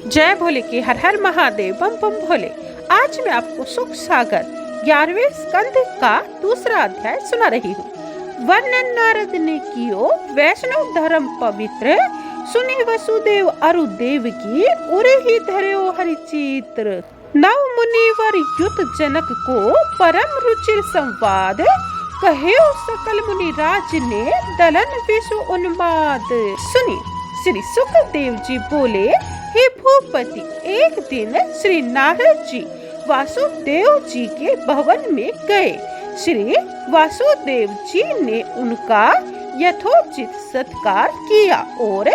जय भोले की हर हर महादेव बम बम भोले। आज मैं आपको सुख सागर 11वें स्कंद का दूसरा अध्याय सुना रही हूँ। वर्णन नारद ने कियो वैष्णव धर्म पवित्र, सुने वसुदेव अरुदेव की उरे ही धर्यो हरिचित्र। नव मुनिवर युत जनक को परम रुचिर संवाद, कहेओ सकल मुनि राज ने दलन विश्व उन्माद। सुनी श्री सुखदेव जी बोले, हे भूपति, एक दिन श्री नारद जी वासुदेव जी के भवन में गए। श्री वासुदेव जी ने उनका यथोचित सत्कार किया और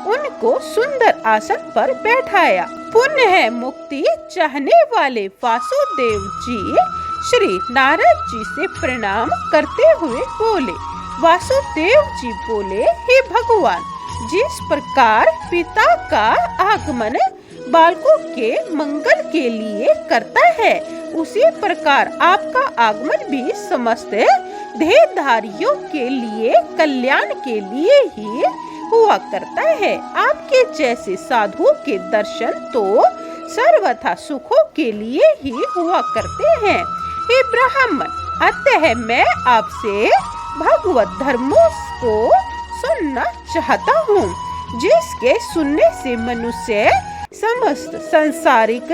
उनको सुंदर आसन पर बैठाया। पुनः मुक्ति चाहने वाले वासुदेव जी श्री नारद जी से प्रणाम करते हुए बोले। वासुदेव जी बोले, हे भगवान, जिस प्रकार पिता का आगमन बालकों के मंगल के लिए करता है, उसी प्रकार आपका आगमन भी समस्त देहधारियों के लिए कल्याण के लिए ही हुआ करता है। आपके जैसे साधुओं के दर्शन तो सर्वथा सुखों के लिए ही हुआ करते हैं। हे ब्राह्मण, अतः मैं आपसे भगवत धर्मों को सुनना चाहता हूँ, जिसके सुनने से मनुष्य समस्त सांसारिक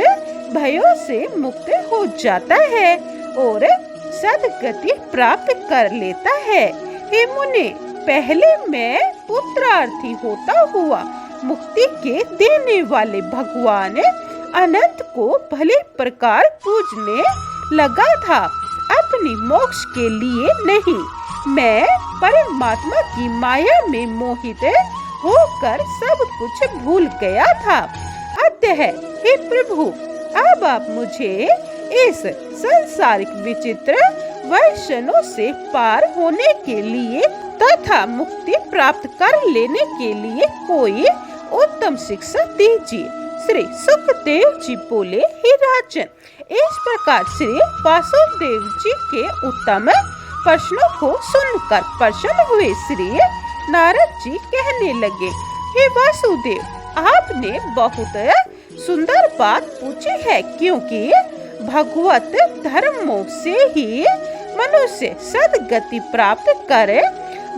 भयों से मुक्त हो जाता है और सद्गति प्राप्त कर लेता है। हे मुनि, पहले मैं पुत्रार्थी होता हुआ मुक्ति के देने वाले भगवान अनंत को भले प्रकार पूजने लगा था, अपनी मोक्ष के लिए नहीं। मैं परमात्मा की माया में मोहित होकर सब कुछ भूल गया था। अतः हे प्रभु, अब आप मुझे इस सांसारिक विचित्र वैषणों से पार होने के लिए तथा मुक्ति प्राप्त कर लेने के लिए कोई उत्तम शिक्षा दीजिए। श्री सुखदेव जी बोले, हे राजन, इस प्रकार श्री वासुदेव जी के उत्तम प्रश्नों को सुनकर प्रसन्न हुए श्री नारद जी कहने लगे, हे वासुदेव, आपने बहुत सुंदर बात पूछी है, क्योंकि भगवत धर्मों से ही मनुष्य सद्गति प्राप्त करे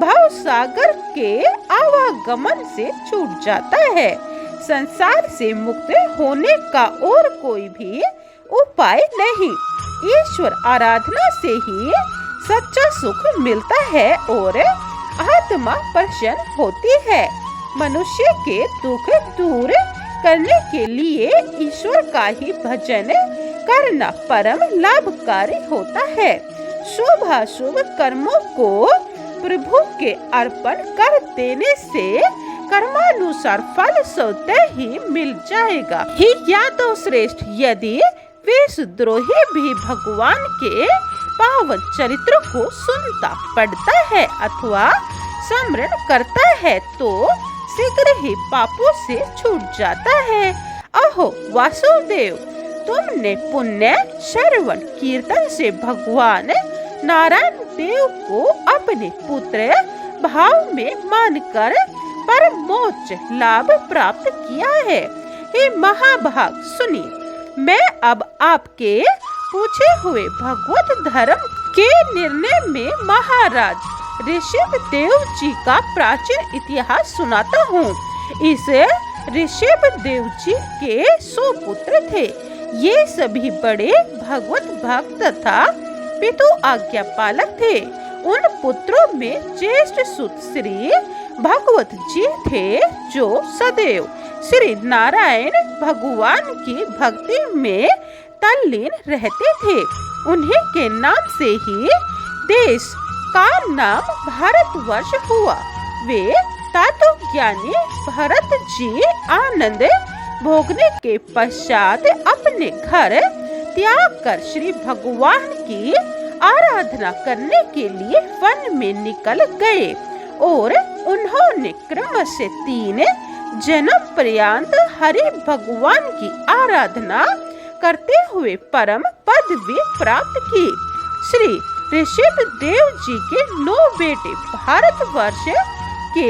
भव सागर के आवागमन से छूट जाता है। संसार से मुक्त होने का और कोई भी उपाय नहीं। ईश्वर आराधना से ही सच्चा सुख मिलता है और आत्मा प्रसन्न होती है। मनुष्य के दुख दूर करने के लिए ईश्वर का ही भजन करना परम लाभकारी होता है। शुभाशुभ कर्मों को प्रभु के अर्पण कर देने से कर्मानुसार फल स्वतः ही मिल जाएगा। ही यादव श्रेष्ठ, यदि विषद्रोही भी भगवान के पावन चरित्र को सुनता पढ़ता है अथवा स्मरण करता है तो शीघ्र ही पापों से छूट जाता है। अहो वासुदेव, तुमने पुण्य श्रवण कीर्तन से भगवान नारायण देव को अपने पुत्र भाव में मानकर परम मोक्ष लाभ प्राप्त किया है। हे महाभाग, सुनिए, मैं अब आपके पूछे हुए भगवत धर्म के निर्णय में महाराज ऋषभ देव जी का प्राचीन इतिहास सुनाता हूँ। इस ऋषभ देव जी के 100 पुत्र थे। ये सभी बड़े भगवत भक्त तथा पितु आज्ञा पालक थे। उन पुत्रों में ज्येष्ठ सुत श्री भगवत जी थे, जो सदैव श्री नारायण भगवान की भक्ति में तल्लीन रहते थे। उन्हीं के नाम से ही देश का नाम भारतवर्ष हुआ। वे तत्वज्ञानी भरत जी आनंद भोगने के पश्चात अपने घर त्याग कर श्री भगवान की आराधना करने के लिए वन में निकल गए और उन्होंने क्रम से 3 जन्म पर्यंत हरि भगवान की आराधना करते हुए परम पदवी प्राप्त की। श्री ऋषभ देव जी के 9 बेटे भारतवर्ष के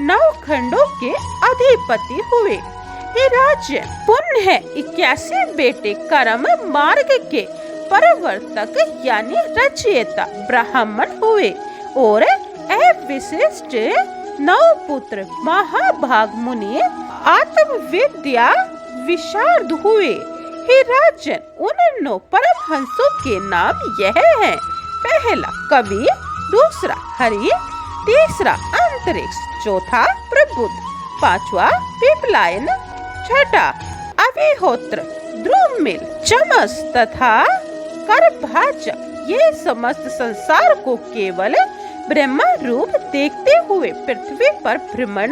9 खंडों के अधिपति हुए। हे राजन, पुण्य है 81 बेटे कर्म मार्ग के परवर्तक यानी रचयिता ब्राह्मण हुए और विशिष्ट 9 पुत्र महाभाग मुनि आत्मविद्या विशारद हुए। हे राजन, उन 9 परमहंसों के नाम यह हैं। पहला कवि, दूसरा हरि, तीसरा अंतरिक्ष, चौथा प्रबुद्ध, पांचवा पिपलायन, छठा अभिहोत्र, द्रुमिल, चमस तथा करभाजक। ये समस्त संसार को केवल ब्रह्म रूप देखते हुए पृथ्वी पर भ्रमण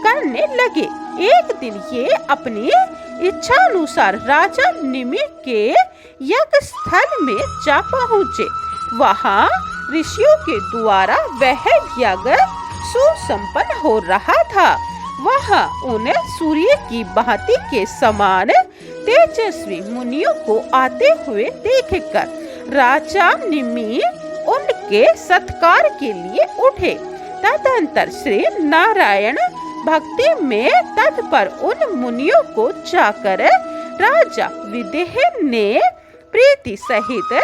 करने लगे। एक दिन ये अपनी इच्छानुसार राजा निमि के यज्ञ स्थल में जा पहुँचे। वहाँ ऋषियों के द्वारा वह यज्ञ सुसंपन्न हो रहा था। वहाँ उन्हें सूर्य की भांति के समान तेजस्वी मुनियों को आते हुए देखकर राजा निमि उनके सत्कार के लिए उठे। तदंतर श्री नारायण भक्ति में तत्पर उन मुनियों को जाकर राजा विदेह ने प्रीति सहित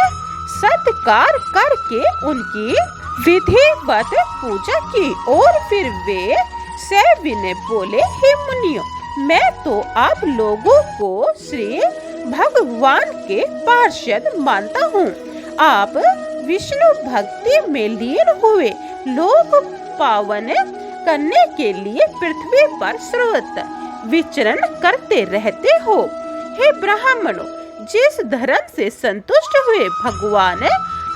सत्कार करके उनकी विधिवत पूजा की और फिर वे सविनय बोले, हे मुनियों, मैं तो आप लोगों को श्री भगवान के पार्षद मानता हूँ। आप विष्णु भक्ति में लीन हुए लोक पावन करने के लिए पृथ्वी पर सर्वत्र विचरण करते रहते हो। हे ब्राह्मणों, जिस धर्म से संतुष्ट हुए भगवान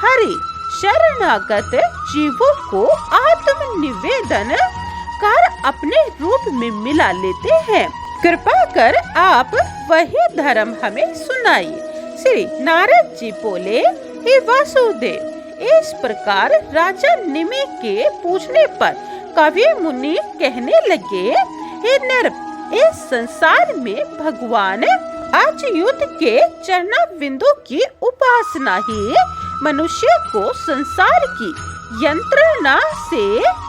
हरि शरणागत जीवों को आत्मनिवेदन कर अपने रूप में मिला लेते हैं, कृपा कर आप वही धर्म हमें सुनाइए। श्री नारद जी बोले, हे वासुदेव, इस प्रकार राजा निमि के पूछने पर कवि मुनि कहने लगे, हे नर, इस संसार में भगवान अच्युत के चरणारविंदों की उपासना ही मनुष्य को संसार की यंत्रणा से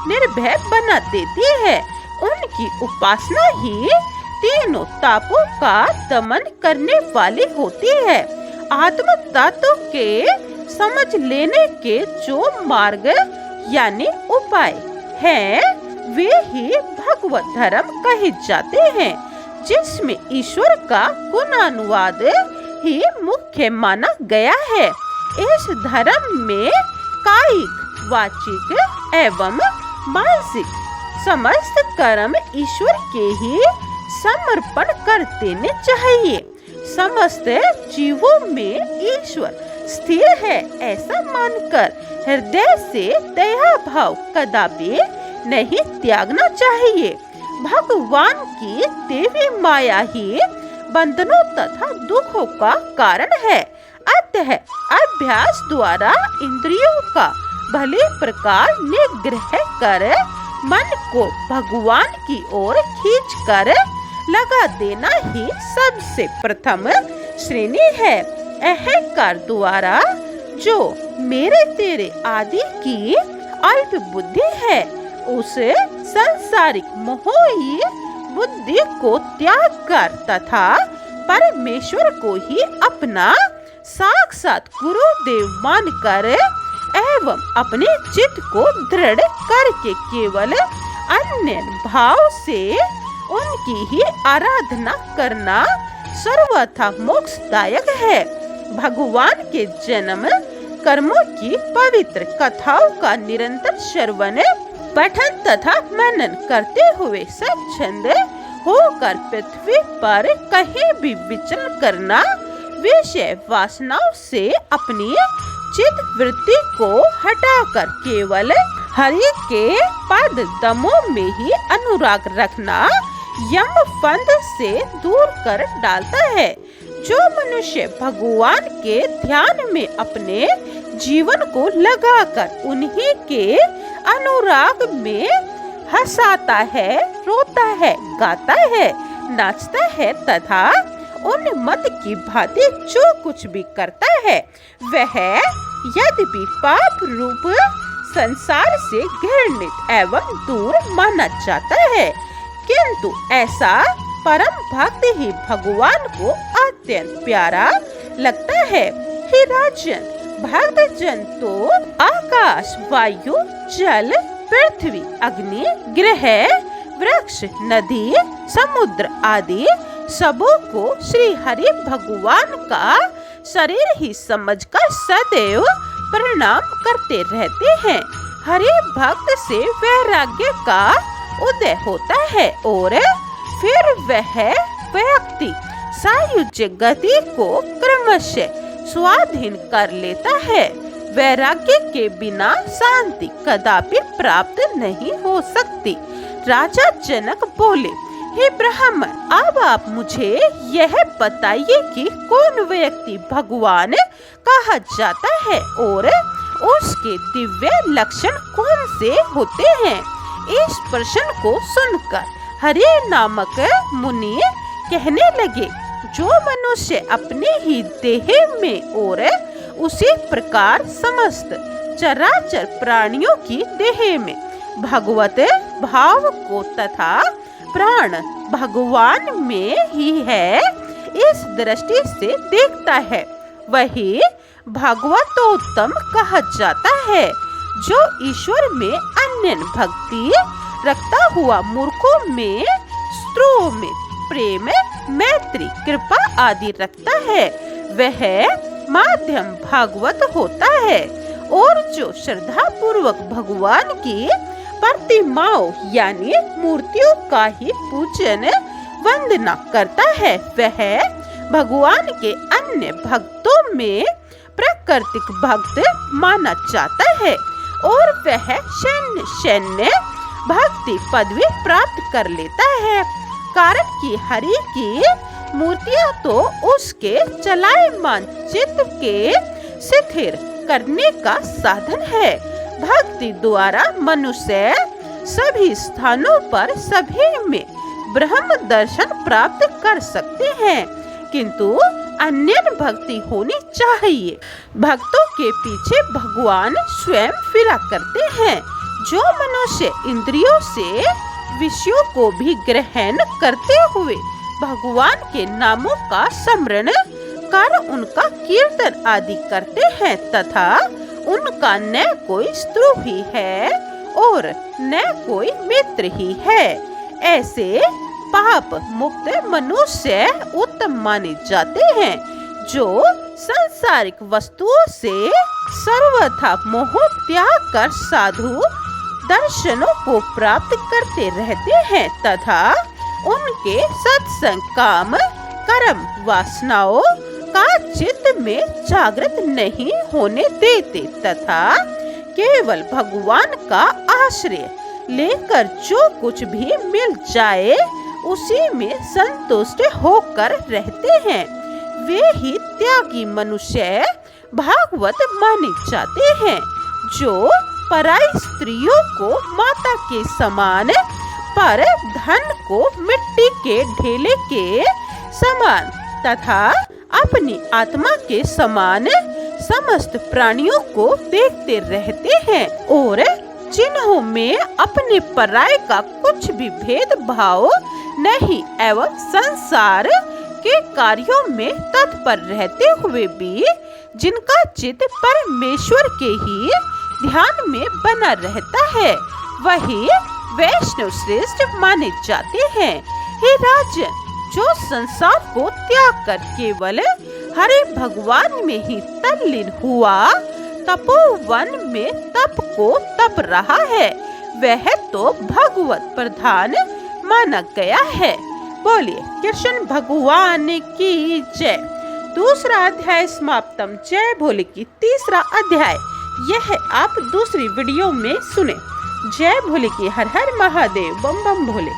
निर्भय बना देती है। उनकी उपासना ही तीनों तापों का दमन करने वाली होती है। आत्म तत्व के समझ लेने के जो मार्ग यानी उपाय हैं, वे ही भगवत धर्म कहे जाते हैं, जिसमें ईश्वर का गुणानुवाद ही मुख्य माना गया है। इस धर्म में कायिक, वाचिक एवं मानसिक समस्त कर्म ईश्वर के ही समर्पण कर देने चाहिए। समस्त जीवों में ईश्वर स्थिर है ऐसा मानकर हृदय से दया भाव कदापि नहीं त्यागना चाहिए। भगवान की देवी माया ही बंधनों तथा दुखों का कारण है। अतः अभ्यास द्वारा इंद्रियों का भले प्रकार निग्रह कर मन को भगवान की ओर खींचकर लगा देना ही सबसे प्रथम श्रेणी है। अहंकार द्वारा जो मेरे तेरे आदि की अल्प बुद्धि है, उस सांसारिक मोही बुद्धि को त्याग कर तथा परमेश्वर को ही अपना साक्षात गुरुदेव मानकर एवं अपने चित्त को दृढ़ करके केवल अन्य भाव से उनकी ही आराधना करना सर्वथा मोक्षदायक है। भगवान के जन्म कर्मों की पवित्र कथाओं का निरंतर श्रवण पठन तथा मनन करते हुए स्वच्छंद होकर पृथ्वी पर कहीं भी विचरण करना, विषय वासनाओं से अपनी चित्त वृत्ति को हटाकर केवल हरि के पद दमों में ही अनुराग रखना यम फंद से दूर कर डालता है। जो मनुष्य भगवान के ध्यान में अपने जीवन को लगाकर उन्हीं के अनुराग में हंसाता है, रोता है, गाता है, नाचता है तथा उन्मत्त की भांति जो कुछ भी करता है, वह यद्यपि पाप रूप संसार से घृणित एवं दूर माना जाता है, किंतु ऐसा परम भक्त ही भगवान को अत्यंत प्यारा लगता है। हे राजन, भक्त जन तो आकाश, वायु, जल, पृथ्वी, अग्नि, ग्रह, वृक्ष, नदी, समुद्र आदि सबों को श्री हरि भगवान का शरीर ही समझकर सदैव प्रणाम करते रहते हैं। हरि भक्त से वैराग्य का उदय होता है और फिर वह व्यक्ति सायुज्य गति को क्रमशः स्वाधीन कर लेता है। वैराग्य के बिना शांति कदापि प्राप्त नहीं हो सकती। राजा जनक बोले, हे ब्राह्मण, अब आप मुझे यह बताइए कि कौन व्यक्ति भगवान कहा जाता है और उसके दिव्य लक्षण कौन से होते हैं। इस प्रश्न को सुनकर हरि नामक मुनि कहने लगे, जो मनुष्य अपने ही देह में और उसी प्रकार समस्त चराचर प्राणियों की देह में भगवत भाव को तथा प्राण भगवान में ही है, इस दृष्टि से देखता है, वही भगवतोत्तम कहा जाता है। जो ईश्वर में अन्य भक्ति रखता हुआ मूर्खों में, स्त्रों में प्रेम, मैत्री, कृपा आदि रखता है, वह माध्यम भागवत होता है। और जो श्रद्धा पूर्वक भगवान की प्रतिमाओं यानी मूर्तियों का ही पूजन वंदना करता है, वह भगवान के अन्य भक्तों में प्राकृतिक भक्त माना जाता है और वह शैन्य भक्ति पदवी प्राप्त कर लेता है। कारण कि हरि की मूर्तियां तो उसके चलायमान चित्त के स्थिर करने का साधन है। भक्ति द्वारा मनुष्य सभी स्थानों पर सभी में ब्रह्म दर्शन प्राप्त कर सकते हैं, किंतु अन्य भक्ति होनी चाहिए। भक्तों के पीछे भगवान स्वयं फिरा करते हैं। जो मनुष्य इंद्रियों से विषयों को भी ग्रहण करते हुए भगवान के नामों का स्मरण कर उनका कीर्तन आदि करते हैं तथा उनका न कोई शत्रु ही है और न कोई मित्र ही है, ऐसे पाप मुक्त मनुष्य उत्तम माने जाते हैं। जो सांसारिक वस्तुओं से सर्वथा मोह त्याग कर साधु दर्शनों को प्राप्त करते रहते हैं तथा उनके सत्संग, काम, कर्म, वासनाओं का चित्त में जागृत नहीं होने देते तथा केवल भगवान का आश्रय लेकर जो कुछ भी मिल जाए उसी में संतुष्ट होकर रहते हैं, वे ही त्यागी मनुष्य भागवत माने जाते हैं। जो पराई स्त्रियों को माता के समान, पर धन को मिट्टी के ढेले के समान तथा अपनी आत्मा के समान समस्त प्राणियों को देखते रहते हैं और जिन्हों में अपने पराये का कुछ भी भेदभाव नहीं एवं संसार के कार्यों में तत्पर रहते हुए भी जिनका चित्त परमेश्वर के ही ध्यान में बना रहता है, वही वैष्णव श्रेष्ठ माने जाते हैं। हे राजन, जो संसार को त्याग कर केवल हरे भगवान में ही तल्लीन हुआ, तपोवन में तप को तप रहा है, वह तो भगवत प्रधान माना गया है। बोलिए कृष्ण भगवान की जय। दूसरा अध्याय समाप्तम। जय भोले की तीसरा अध्याय यह आप दूसरी वीडियो में सुने। जय भोले की। हर हर महादेव। बम बम भोले।